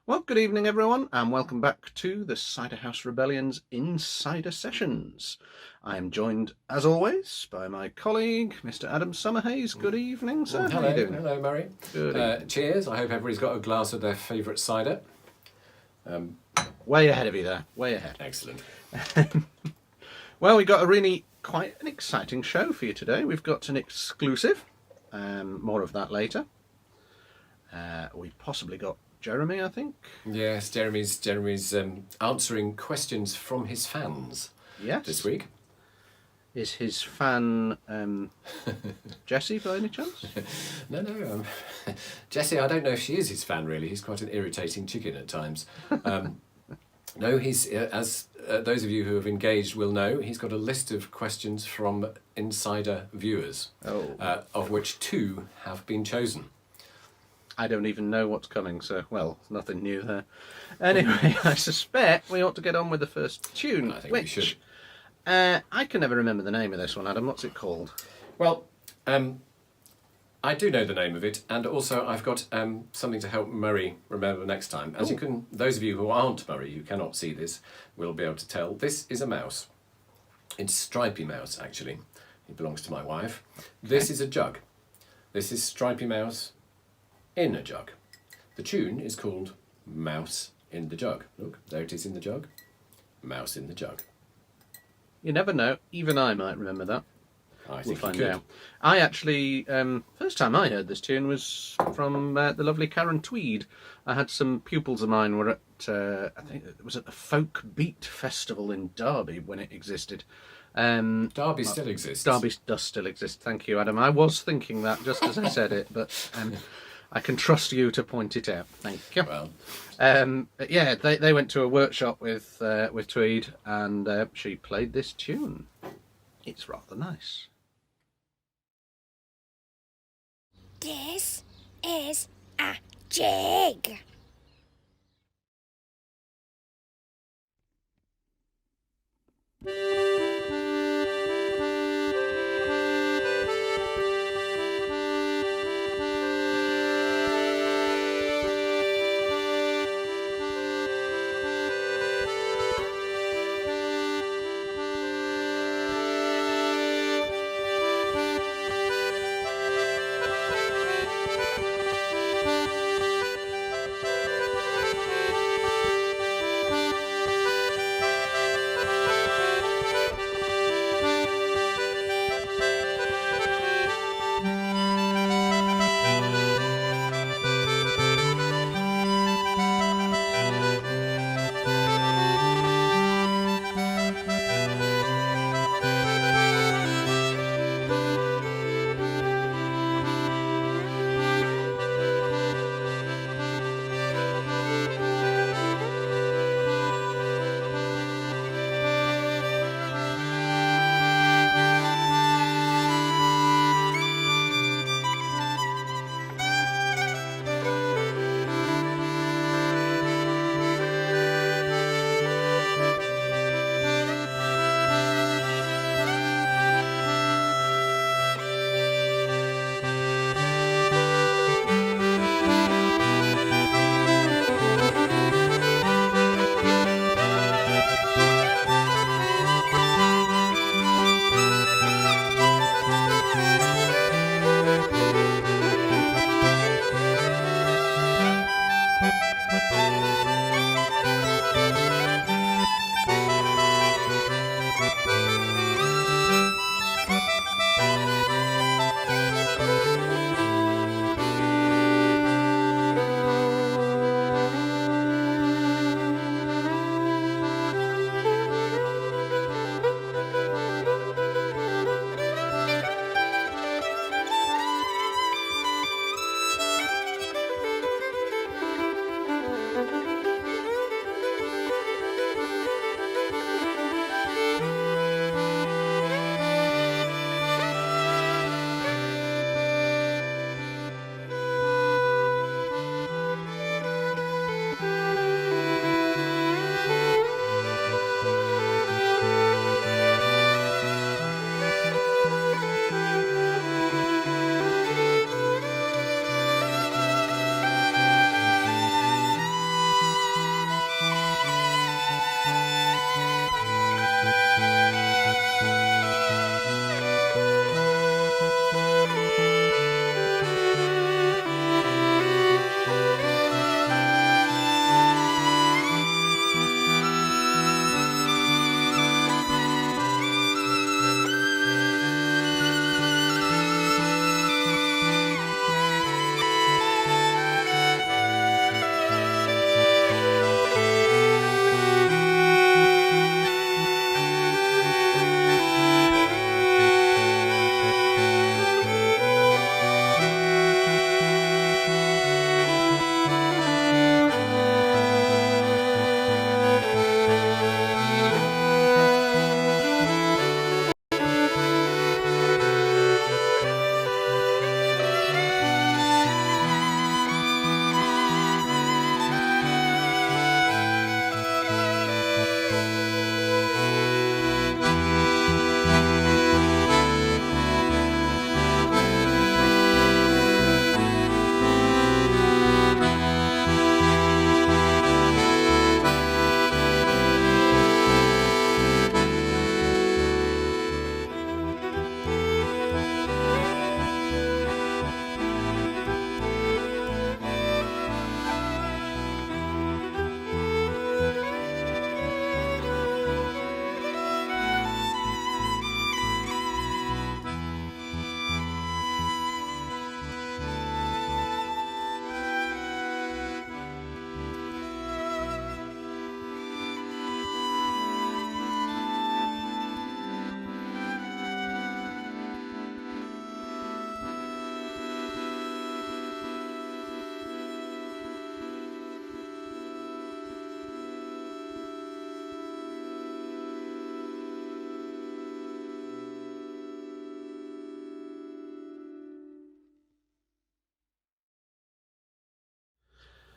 Well, good evening, everyone, and welcome back to the Ciderhouse Rebellion's InCider Sessions. I am joined, as always, by my colleague, Mr. Adam Summerhays. Good evening, sir. Hello, how are you doing? hello, Murray. Good. Cheers. I hope everybody's got a glass of their favourite cider. Way ahead of you there. Way ahead. Excellent. Well, we've got a really quite an exciting show for you today. We've got an exclusive. More of that later. We've possibly got Jeremy, I think. Yes, Jeremy's answering questions from his fans. Yes. This week. Is his fan Jessie by any chance? No. Jessie, I don't know if she is his fan really. He's quite an irritating chicken at times. No, he's as those of you who have engaged will know, he's got a list of questions from InCider viewers, of which 2 have been chosen. I don't even know what's coming, so, well, nothing new there. Anyway, I suspect we ought to get on with the first tune, I think we should. I can never remember the name of this one, Adam. What's it called? Well, I do know the name of it, and also I've got something to help Murray remember next time. As you can, those of you who aren't Murray, who cannot see this, will be able to tell. This is a mouse. It's Stripy Mouse, actually. It belongs to my wife. Okay. This is a jug. This is Stripy Mouse in a jug. The tune is called Mouse in the Jug. Look, there it is in the jug. Mouse in the jug. You never know. Even I might remember that. I think we'll find you could. out. I actually, first time I heard this tune was from the lovely Karen Tweed. I had some pupils of mine were at, I think it was at the Folk Beat Festival in Derby when it existed. Derby still exists. Derby does still exist. Thank you, Adam. I was thinking that just as I said it, but I can trust you to point it out. Thank you. Well, yeah, they went to a workshop with Tweed, and she played this tune. It's rather nice. This is a jig.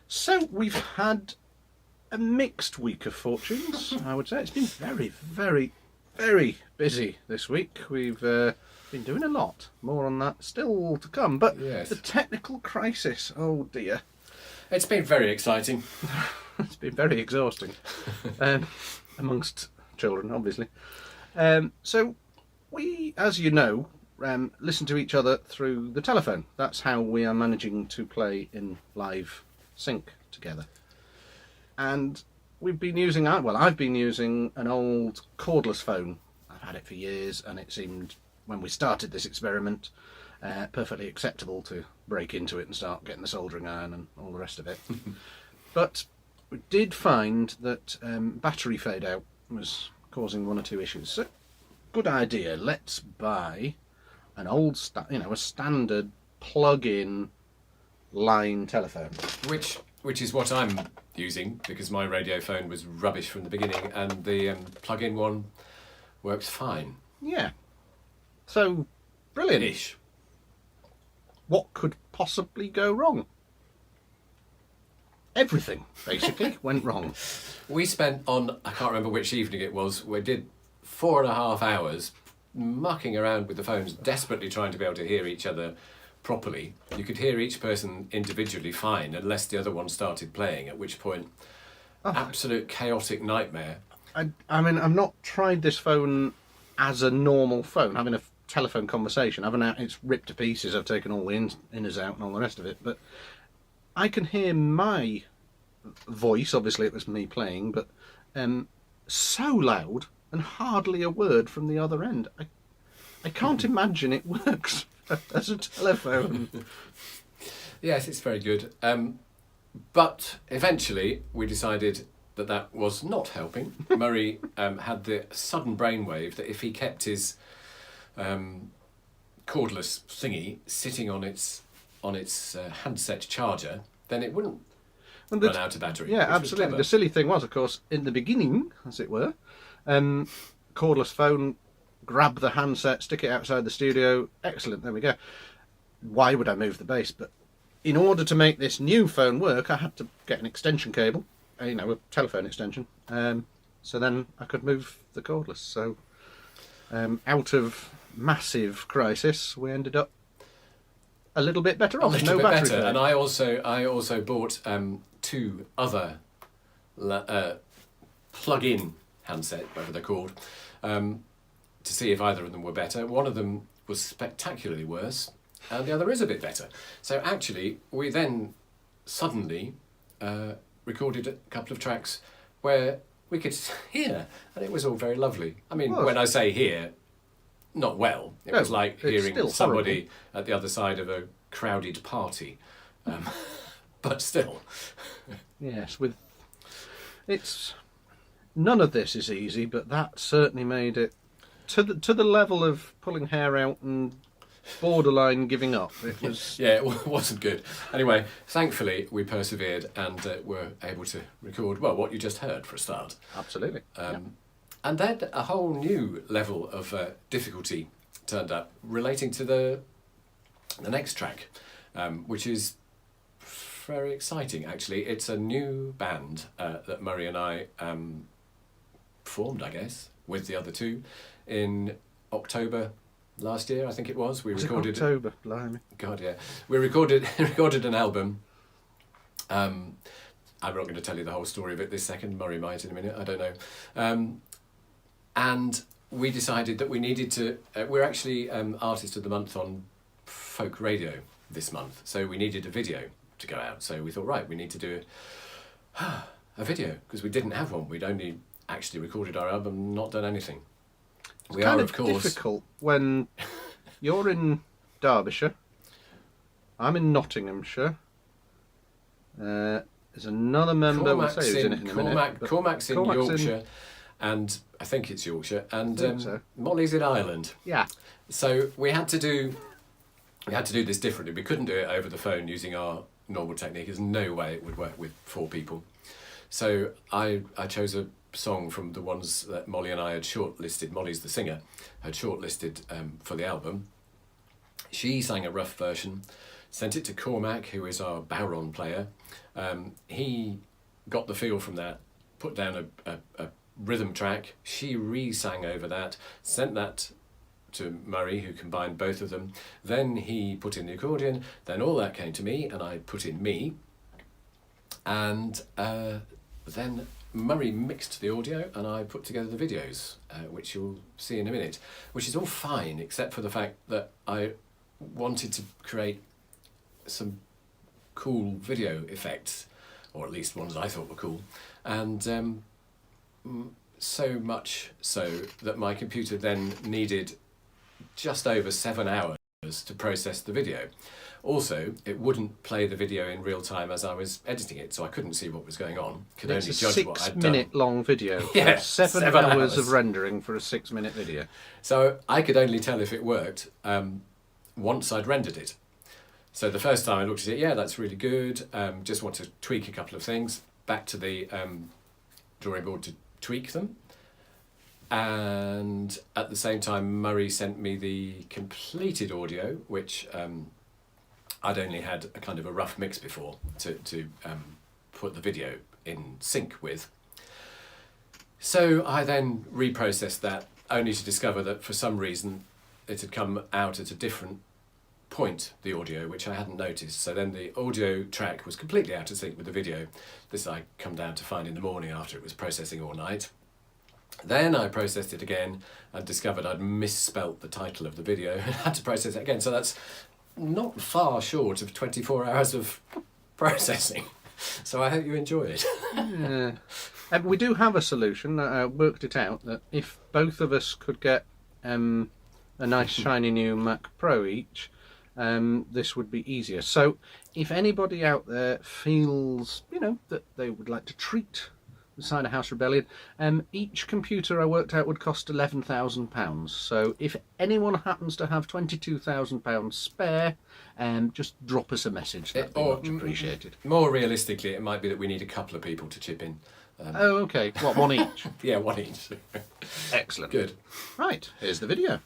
So we've had a mixed week of fortunes, I would say. It's been very, very, very busy this week. We've been doing a lot. More on that still to come. But Yes. the technical crisis, oh dear. It's been very exciting. It's been very exhausting. Amongst children, obviously. So we, as you know, listen to each other through the telephone. That's how we are managing to play in live sync together. And we've been using, I've been using an old cordless phone. I've had it for years, and it seemed, when we started this experiment, perfectly acceptable to break into it and start getting the soldering iron and all the rest of it. But we did find that battery fade out was causing one or two issues. So, good idea. Let's buy an old, a standard plug-in line telephone. Which is what I'm using, because my radio phone was rubbish from the beginning, and the plug-in one works fine. Yeah. So, brilliant. Ish. What could possibly go wrong? Everything, basically, went wrong. We spent on, I can't remember which evening it was, we did 4.5 hours mucking around with the phones, desperately trying to be able to hear each other properly. You could hear each person individually fine, unless the other one started playing, at which point, absolute chaotic nightmare. I mean, I've not tried this phone as a normal phone, having a telephone conversation. It's ripped to pieces. I've taken all the inners out and all the rest of it, but I can hear my voice. Obviously, it was me playing, but so loud and hardly a word from the other end. I can't imagine it works as a telephone. Yes, it's very good. But eventually, we decided that was not helping. Murray had the sudden brainwave that if he kept his cordless thingy sitting on its handset charger, then it wouldn't run out of battery. Yeah, absolutely. The silly thing was, of course, in the beginning, as it were, cordless phone, grab the handset, stick it outside the studio. Excellent, there we go. Why would I move the bass? But in order to make this new phone work, I had to get an extension cable, a telephone extension. So then I could move the cordless. So out of massive crisis, we ended up a little bit better off. A little no bit battery better. fade. And I also bought 2 other plug-in handset, whatever they're called, to see if either of them were better. One of them was spectacularly worse, and the other is a bit better. So actually, we then suddenly recorded a couple of tracks where we could hear, and it was all very lovely. I mean, when I say hear, not well. It was like hearing somebody at the other side of a crowded party. But still. Yes, none of this is easy, but that certainly made it to the level of pulling hair out and borderline giving up. It was Yeah, it wasn't good. Anyway, thankfully we persevered and were able to record, well, what you just heard for a start. absolutely. And then a whole new level of difficulty turned up relating to the next track, which is very exciting, actually. It's a new band that Murray and I formed, I guess, with the other two in October last year, I think it was. We recorded October, blimey. God, yeah. We recorded an album. I'm not going to tell you the whole story of it this second. Murray might in a minute. I don't know. And we decided that we needed to. We're actually Artist of the Month on folk radio this month, so we needed a video to go out. So we thought, right, we need to do a video, because we didn't have one. We'd only actually recorded our album, not done anything. It's kind of difficult when you're in Derbyshire, I'm in Nottinghamshire. There's another member. Cormac's we'll say who's in it in a minute. But Cormac's in Cormac's Yorkshire, and I think it's Yorkshire, and so. Molly's in Ireland. Yeah. So we had to do this differently. We couldn't do it over the phone using our normal technique. There's no way it would work with 4 people. So I chose a song from the ones that Molly and I had shortlisted. Molly's the singer, had shortlisted for the album. She sang a rough version, sent it to Cormac, who is our bowron player, He got the feel from that, put down a rhythm track. She re-sang over that, sent that to Murray, who combined both of them. Then he put in the accordion. Then all that came to me, and I put in me. And then Murray mixed the audio, and I put together the videos, which you'll see in a minute, which is all fine, except for the fact that I wanted to create some cool video effects, or at least ones I thought were cool, and so much so that my computer then needed just over 7 hours to process the video. Also, it wouldn't play the video in real time as I was editing it, so I couldn't see what was going on. Could only judge what I'd done. 6 minute long video. Yeah, 7 hours of rendering for a 6 minute video. So I could only tell if it worked once I'd rendered it. So the first time I looked at it, yeah, that's really good. Just want to tweak a couple of things. Back to the drawing board to tweak them. And at the same time, Murray sent me the completed audio, which I'd only had a kind of a rough mix before to put the video in sync with. So I then reprocessed that, only to discover that for some reason it had come out at a different point, the audio, which I hadn't noticed. So then the audio track was completely out of sync with the video. This I come down to find in the morning after it was processing all night. Then I processed it again and discovered I'd misspelt the title of the video and had to process it again. So that's not far short of 24 hours of processing. So I hope you enjoy it. Yeah. We do have a solution. I worked it out that if both of us could get a nice shiny new Mac Pro each, this would be easier. So if anybody out there feels, that they would like to treat the Ciderhouse Rebellion, each computer I worked out would cost £11,000. So if anyone happens to have £22,000 spare, just drop us a message. That'd be much appreciated. More realistically, it might be that we need a couple of people to chip in. Oh, okay. What, one each? Yeah, one each. Excellent. Good. Right, here's the video.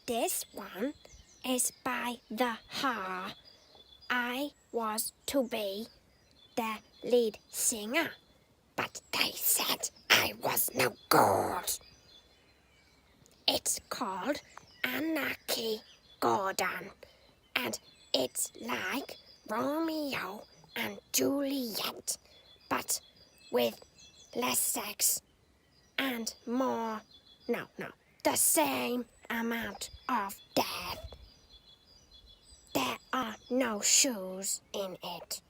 This one is by the Haar. I was to be the lead singer, but they said I was no good. It's called Anarchy Gordon, and it's like Romeo and Juliet, but with less sex and more, the same amount of death. There are no shoes in it.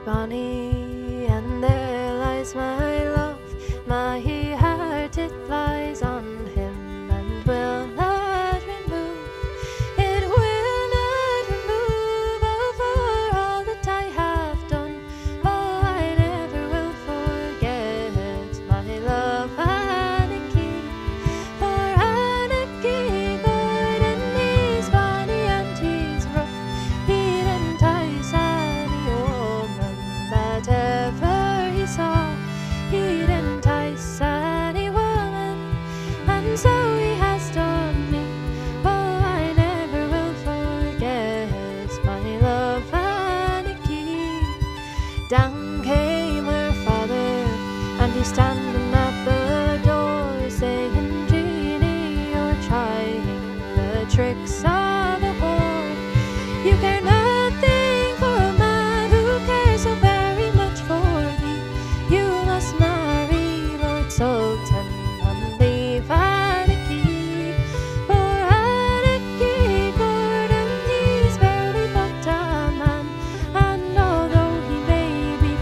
Bonnie, and there lies my love. My heart, it lies on him, and will not remove. It will not remove. Oh, for all that I have done, oh, I never will forget my love, Anarchy. For Anarchy Gordon, he's bonny and he's rough. He'd entice any woman that ever he saw. He'd entice any woman, and so he has done me. Oh, I never will forget my love, Anarchy. Down came her father, and he's standing at the door, saying, Jeannie, you're trying the tricks of a whore. You care nothing for a man who cares so very much for thee. You must marry Lord Sultan and leave Anarchy. For Anarchy Gordon, he's barely but a man, and although he may be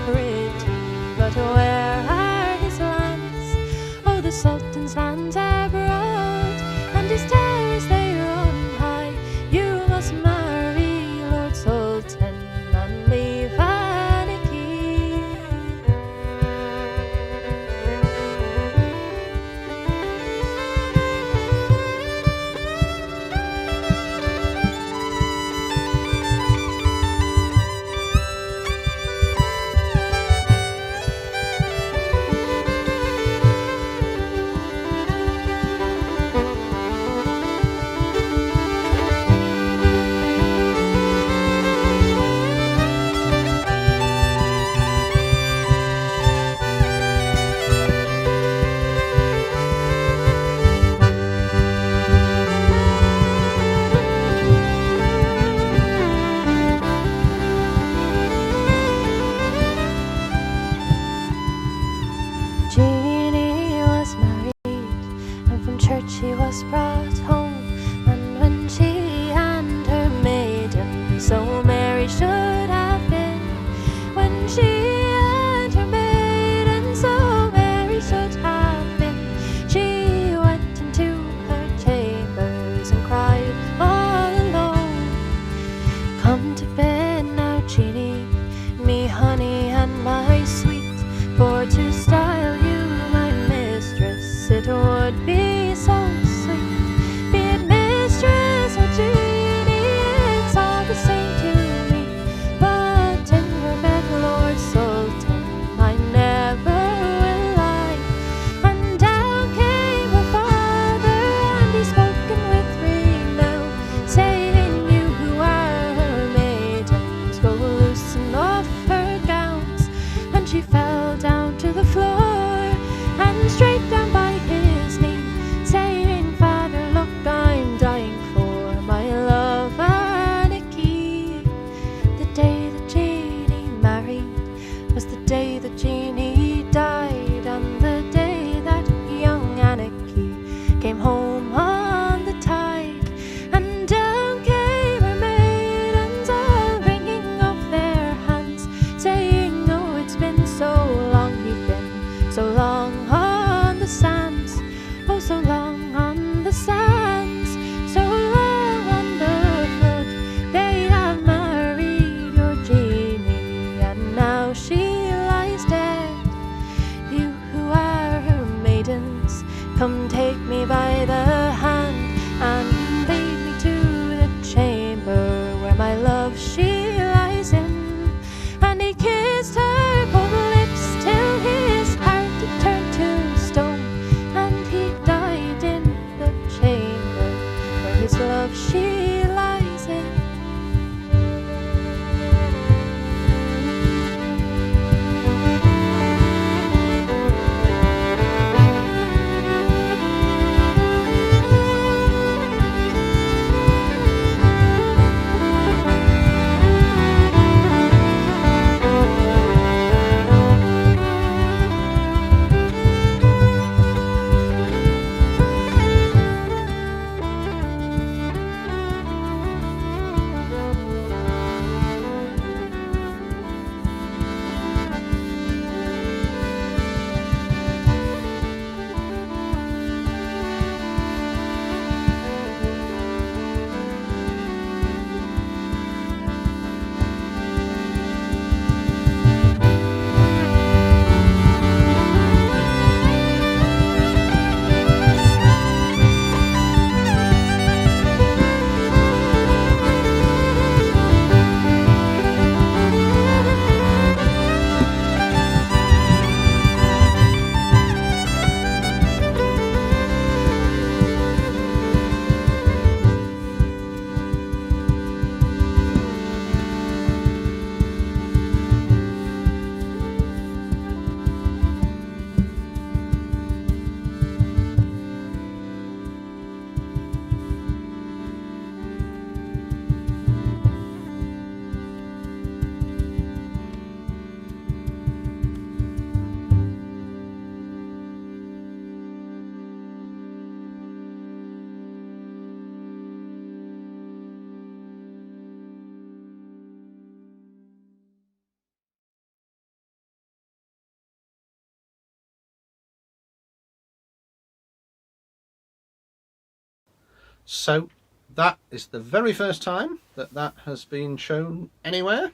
So that is the very first time that has been shown anywhere.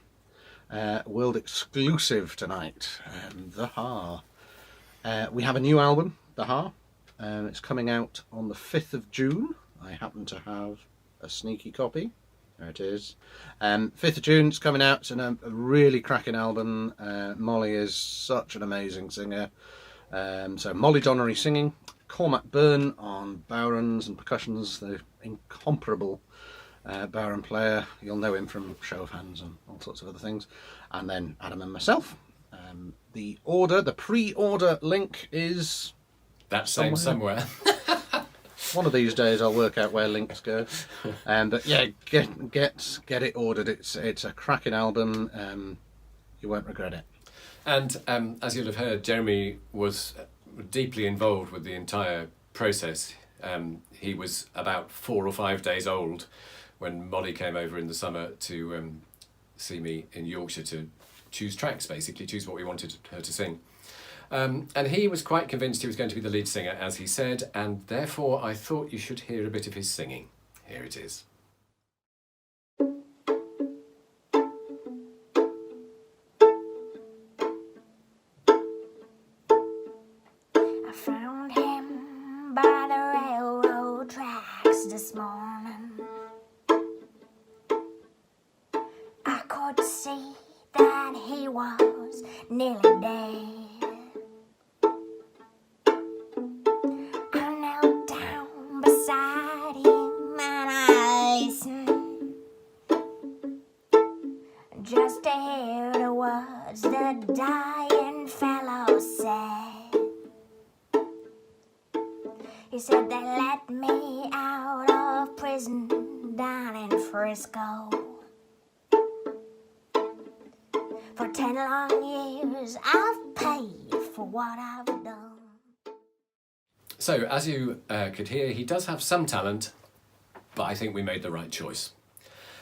World exclusive tonight, the Haar. We have a new album, the Haar. It's coming out on the 5th of June. I happen to have a sneaky copy. There it is. 5th of June, it's coming out. It's a really cracking album. Molly is such an amazing singer. So Molly Donnery singing, Cormac Byrne on bowrons and percussions, the incomparable bowron player. You'll know him from Show of Hands and all sorts of other things. And then Adam and myself. The pre-order link is... That's somewhere. One of these days I'll work out where links go. But yeah, get it ordered. It's a cracking album. You won't regret it. And as you'll have heard, Jeremy was deeply involved with the entire process. He was about 4 or 5 days old when Molly came over in the summer to see me in Yorkshire to choose tracks, basically, choose what we wanted her to sing. And he was quite convinced he was going to be the lead singer, as he said, and therefore I thought you should hear a bit of his singing. Here it is. I found him by the railroad tracks this morning. I could see that he was nearly dead. I knelt down beside him and I listened just to hear the words the dying fellow said. He said they let me out of prison down in Frisco. For 10 long years I've paid for what I've done. So, as you could hear, he does have some talent, but I think we made the right choice.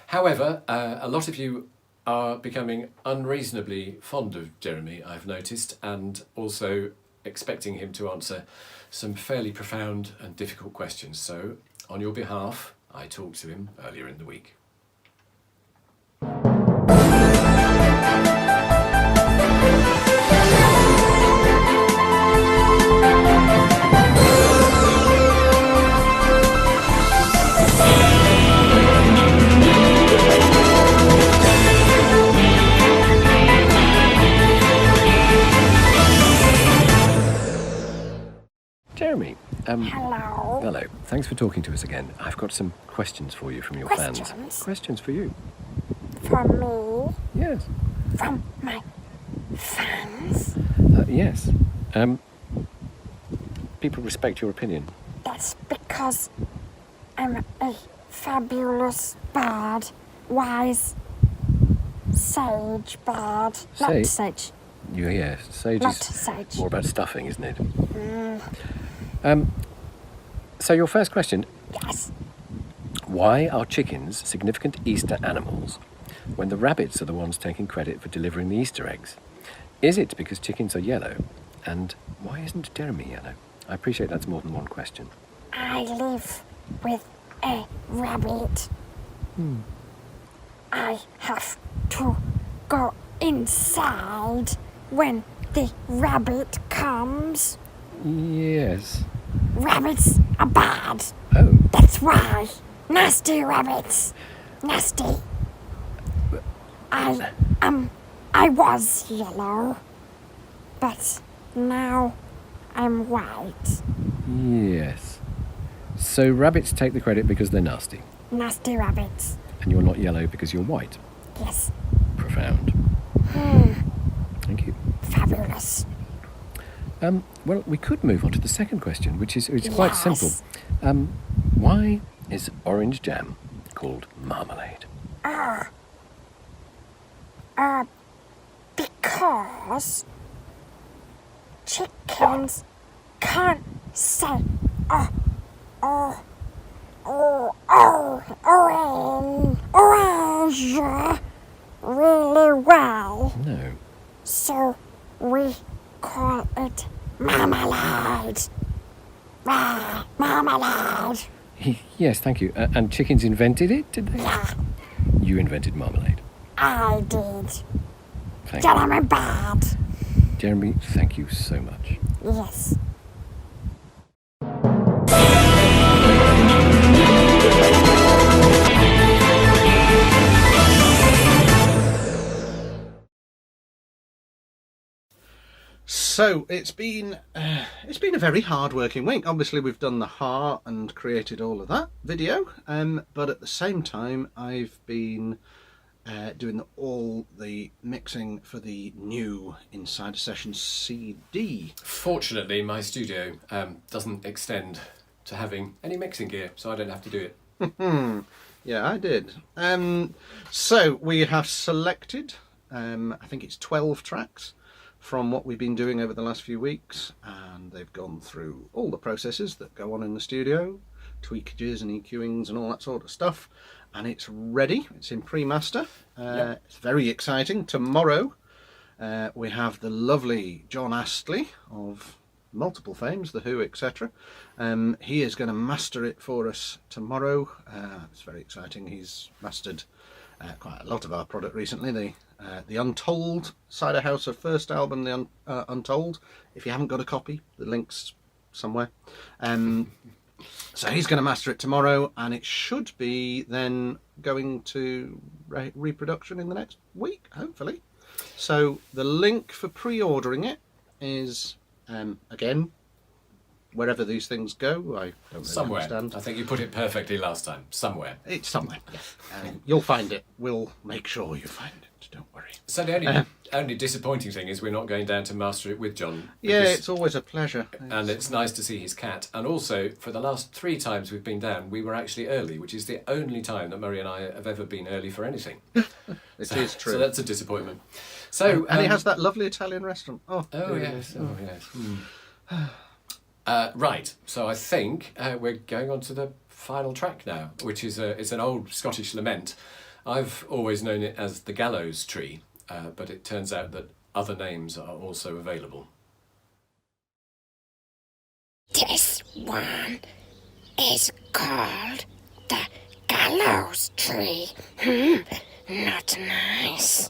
However, a lot of you are becoming unreasonably fond of Jeremy, I've noticed, and also expecting him to answer some fairly profound and difficult questions. So, on your behalf, I talked to him earlier in the week. Jeremy. Hello. Hello. Thanks for talking to us again. I've got some questions for you from your fans. Questions for you. From me? Yes. From my fans? Yes. People respect your opinion. That's because I'm a fabulous bard, wise, sage bard. Not Sage? sage. Yeah, sage Not is sage. more about stuffing, isn't it? So your first question, Yes. why are chickens significant Easter animals when the rabbits are the ones taking credit for delivering the Easter eggs? Is it because chickens are yellow? And why isn't Jeremy yellow? I appreciate that's more than one question. I live with a rabbit. I have to go inside when the rabbit comes. Yes. Rabbits are bad. Oh, That's why. Nasty rabbits. Nasty. I was yellow, but now I'm white. yes. So rabbits take the credit because they're nasty, Nasty rabbits. and you're not yellow because you're white. Yes. Profound. Thank you. Fabulous. Well, we could move on to the second question, which is quite Yes. simple. Why is orange jam called marmalade? Because chickens can't say orange really well. No. So we call it marmalade. Marmalade. Yes, thank you. And chickens invented it, did they? Yeah, You invented marmalade. I did. Thank Jeremy Bad. you. Jeremy, thank you so much. Yes. So it's been a very hard-working week. Obviously, we've done the Haar and created all of that video, but at the same time, I've been doing all the mixing for the new InCider Sessions CD. Fortunately, my studio doesn't extend to having any mixing gear, so I don't have to do it. Yeah, I did. So we have selected, I think it's 12 tracks from what we've been doing over the last few weeks, and they've gone through all the processes that go on in the studio, tweakages and EQings and all that sort of stuff, and it's ready. It's in pre-master. Yep. It's very exciting. Tomorrow we have the lovely John Astley of multiple fames, The Who, etc. He is going to master it for us tomorrow. It's very exciting. He's mastered quite a lot of our product recently. The Untold Ciderhouse, her first album, The Untold. If you haven't got a copy, the link's somewhere. So he's going to master it tomorrow, and it should be then going to reproduction in the next week, hopefully. So the link for pre-ordering it is, again, wherever these things go. I don't really Somewhere. understand. I think you put it perfectly last time. Somewhere. It's somewhere. Yeah. You'll find it. We'll make sure you find it. Don't worry. So the only disappointing thing is we're not going down to master it with John. Yeah, because- it's always a pleasure. And it's nice to see his cat. And also, for the last 3 times we've been down, we were actually early, which is the only time that Murray and I have ever been early for anything. It is true. So that's a disappointment. So and he has that lovely Italian restaurant. Oh yes. Oh, yes. Right. So I think we're going on to the final track now, which is it's an old Scottish lament. I've always known it as the Gallows Tree, but it turns out that other names are also available. This one is called the Gallows Tree. Not nice.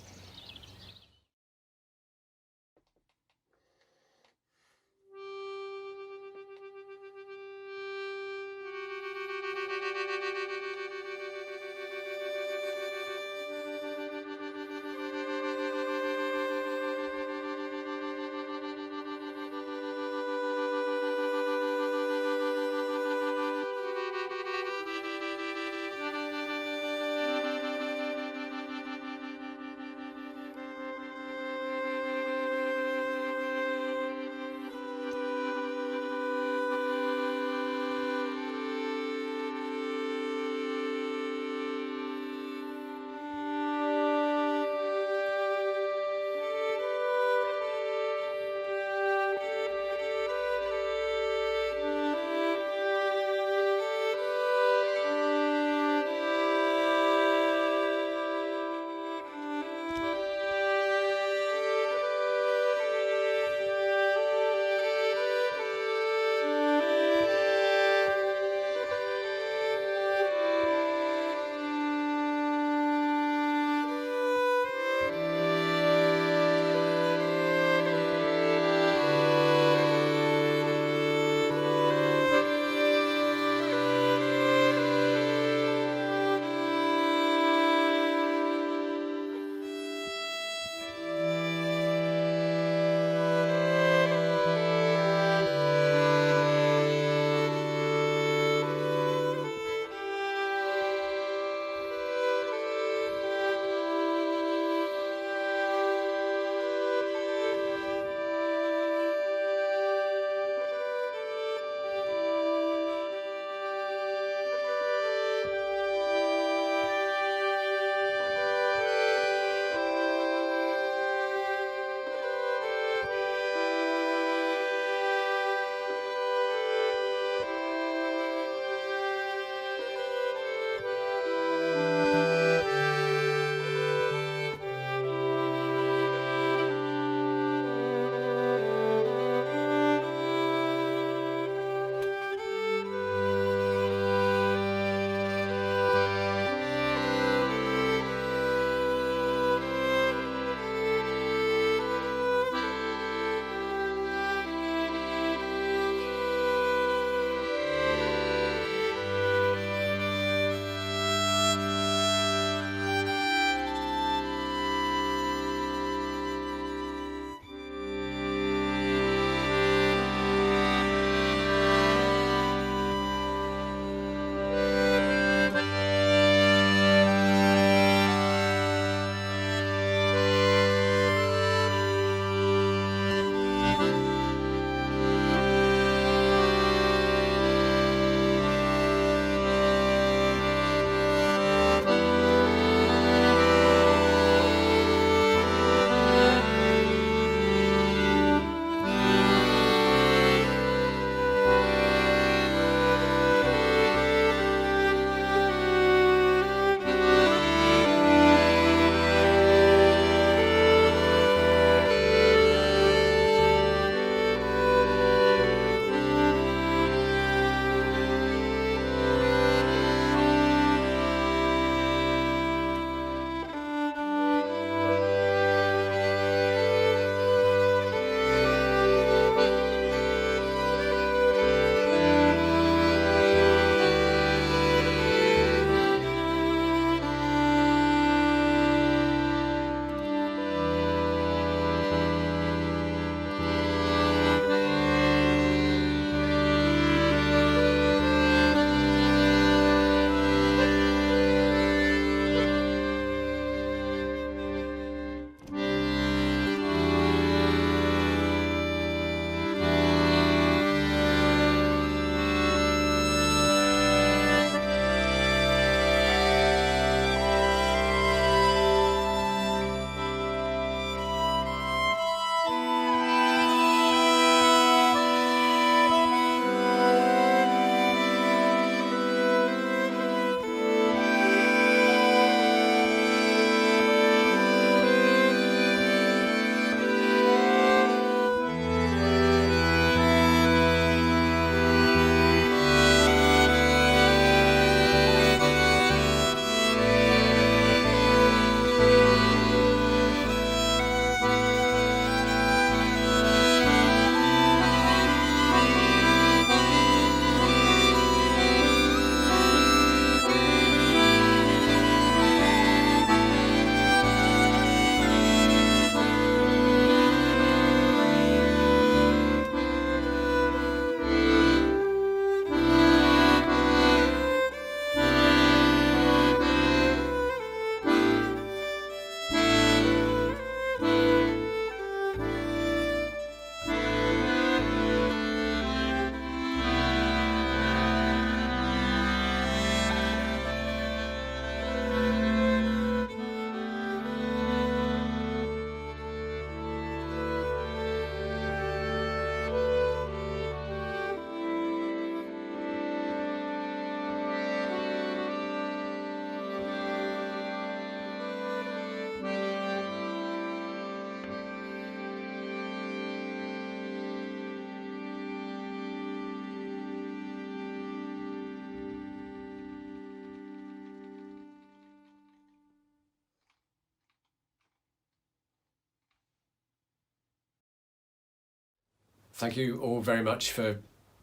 thank you all very much for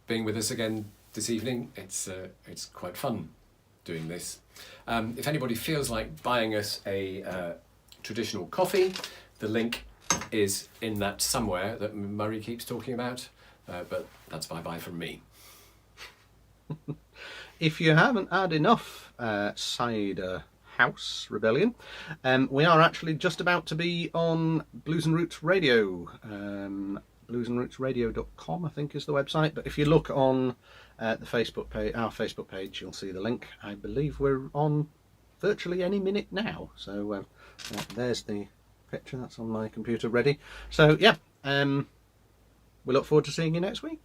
being with us again this evening. It's quite fun doing this. If anybody feels like buying us a traditional coffee, the link is in that somewhere that Murray keeps talking about, but that's bye-bye from me. If you haven't had enough Ciderhouse Rebellion, we are actually just about to be on Blues and Roots Radio. bluesandrootsradio.com I think is the website, but if you look on the Facebook page, our Facebook page, you'll see the link. I believe we're on virtually any minute now, so there's the picture. That's on my computer ready. So yeah, we look forward to seeing you next week.